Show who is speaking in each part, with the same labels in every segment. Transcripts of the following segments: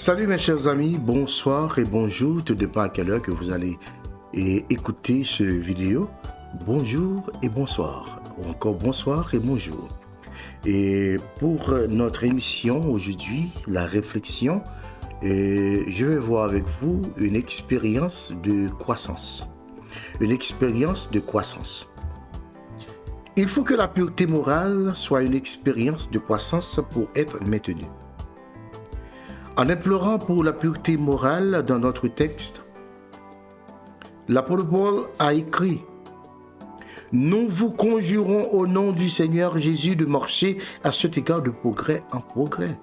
Speaker 1: Salut mes chers amis, bonsoir et bonjour, tout dépend à quelle heure que vous allez écouter ce vidéo. Bonjour et bonsoir, ou encore bonsoir et bonjour. Et pour notre émission aujourd'hui, la réflexion, je vais voir avec vous une expérience de croissance. Une expérience de croissance. Il faut que la pureté morale soit une expérience de croissance pour être maintenue. En implorant pour la pureté morale dans notre texte, l'apôtre Paul a écrit « Nous vous conjurons au nom du Seigneur Jésus de marcher à cet égard de progrès en progrès. »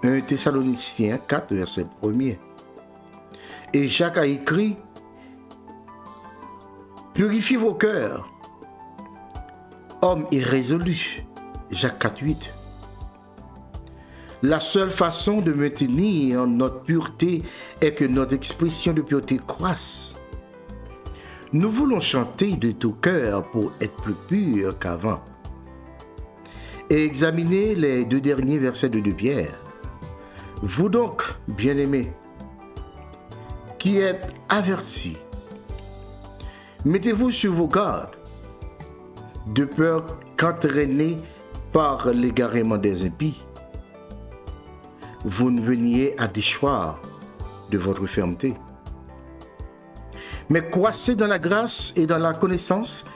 Speaker 1: 1 Thessaloniciens 4, verset 1er. Et Jacques a écrit « Purifiez vos cœurs, hommes irrésolus. » Jacques 4, 8. La seule façon de maintenir notre pureté est que notre expression de pureté croisse. Nous voulons chanter de tout cœur pour être plus purs qu'avant. Et examiner les 2 derniers versets de 2 Pierre. Vous donc, bien-aimés, qui êtes avertis, mettez-vous sur vos gardes, de peur qu'entraînés par l'égarement des impies, vous ne veniez à déchoir de votre fermeté. Mais croissez dans la grâce et dans la connaissance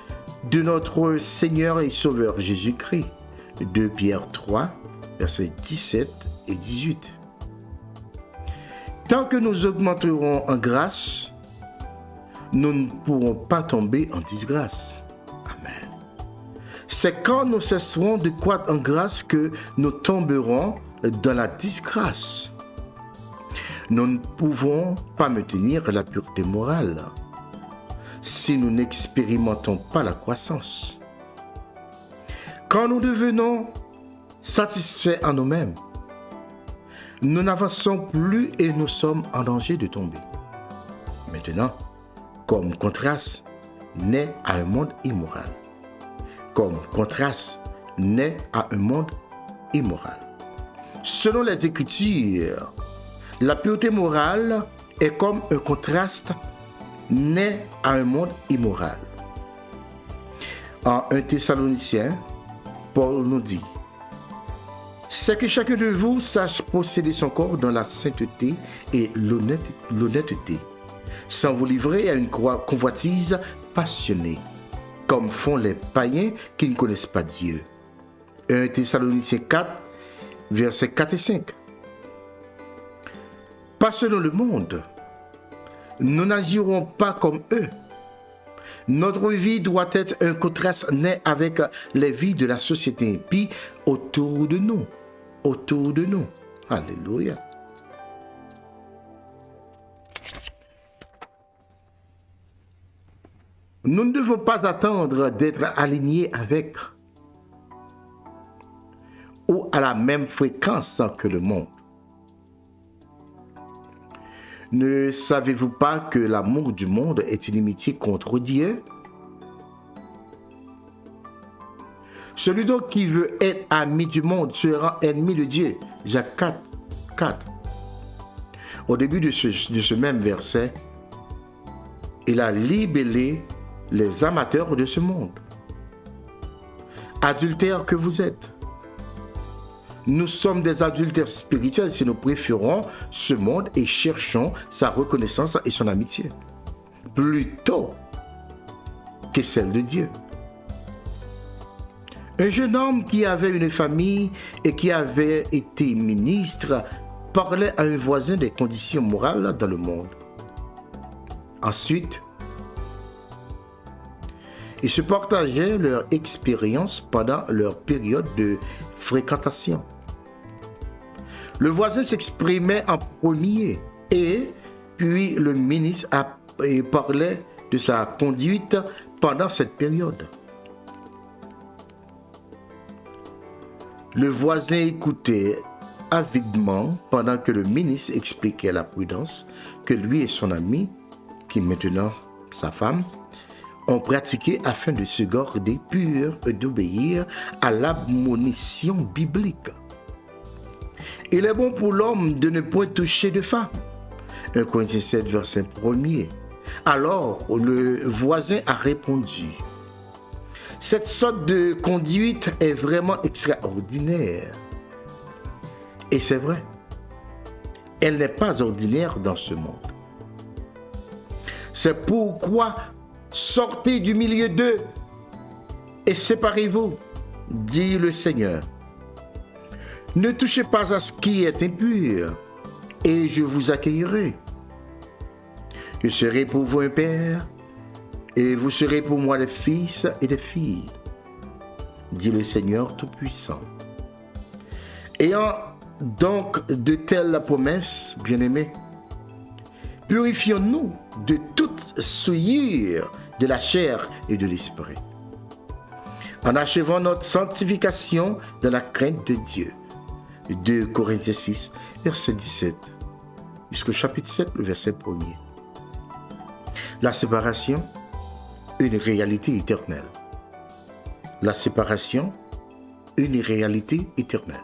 Speaker 1: de notre Seigneur et Sauveur Jésus-Christ. 2 Pierre 3, versets 17 et 18. Tant que nous augmenterons en grâce, nous ne pourrons pas tomber en disgrâce. Amen. C'est quand nous cesserons de croître en grâce que nous tomberons dans la disgrâce. Nous ne pouvons pas maintenir la pureté morale si nous n'expérimentons pas la croissance. Quand nous devenons satisfaits en nous-mêmes, nous n'avançons plus et nous sommes en danger de tomber. Maintenant, comme contraste, naît à un monde immoral. Comme contraste, naît à un monde immoral. Selon les Écritures, la pureté morale est comme un contraste né à un monde immoral. En 1 Thessaloniciens, Paul nous dit « C'est que chacun de vous sache posséder son corps dans la sainteté et l'honnêteté, sans vous livrer à une convoitise passionnée, comme font les païens qui ne connaissent pas Dieu. » 1 Thessaloniciens 4, versets 4 et 5. Pas selon le monde. Nous n'agirons pas comme eux. Notre vie doit être un contraste net avec les vies de la société impie autour de nous. Autour de nous. Alléluia. Nous ne devons pas attendre d'être alignés avec ou à la même fréquence que le monde. Ne savez-vous pas que l'amour du monde est inimitié contre Dieu? Celui donc qui veut être ami du monde sera ennemi de Dieu. Jacques 4, 4. Au début de ce même verset, il a libellé les amateurs de ce monde. Adultères que vous êtes. Nous sommes des adultères spirituels si nous préférons ce monde et cherchons sa reconnaissance et son amitié, plutôt que celle de Dieu. Un jeune homme qui avait une famille et qui avait été ministre parlait à un voisin des conditions morales dans le monde. Ensuite, ils se partageaient leur expérience pendant leur période de fréquentation. Le voisin s'exprimait en premier et puis le ministre parlait de sa conduite pendant cette période. Le voisin écoutait avidement pendant que le ministre expliquait la prudence que lui et son ami, qui est maintenant sa femme, ont pratiqué afin de se garder purs et d'obéir à l'admonition biblique. Il est bon pour l'homme de ne point toucher de femme. 1 Corinthiens 7, verset 1er. Alors, le voisin a répondu, cette sorte de conduite est vraiment extraordinaire. Et c'est vrai, elle n'est pas ordinaire dans ce monde. C'est pourquoi sortez du milieu d'eux et séparez-vous, dit le Seigneur. Ne touchez pas à ce qui est impur, et je vous accueillerai. Je serai pour vous un père, et vous serez pour moi des fils et des filles, dit le Seigneur Tout-Puissant. Ayant donc de telles promesses, bien-aimés, purifions-nous de toute souillure de la chair et de l'esprit, en achevant notre sanctification dans la crainte de Dieu. 2 Corinthiens 6, verset 17, jusqu'au chapitre 7, le verset 1er. La séparation, une réalité éternelle. La séparation, une réalité éternelle.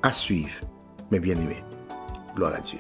Speaker 1: À suivre, mes bien-aimés. Gloire à Dieu.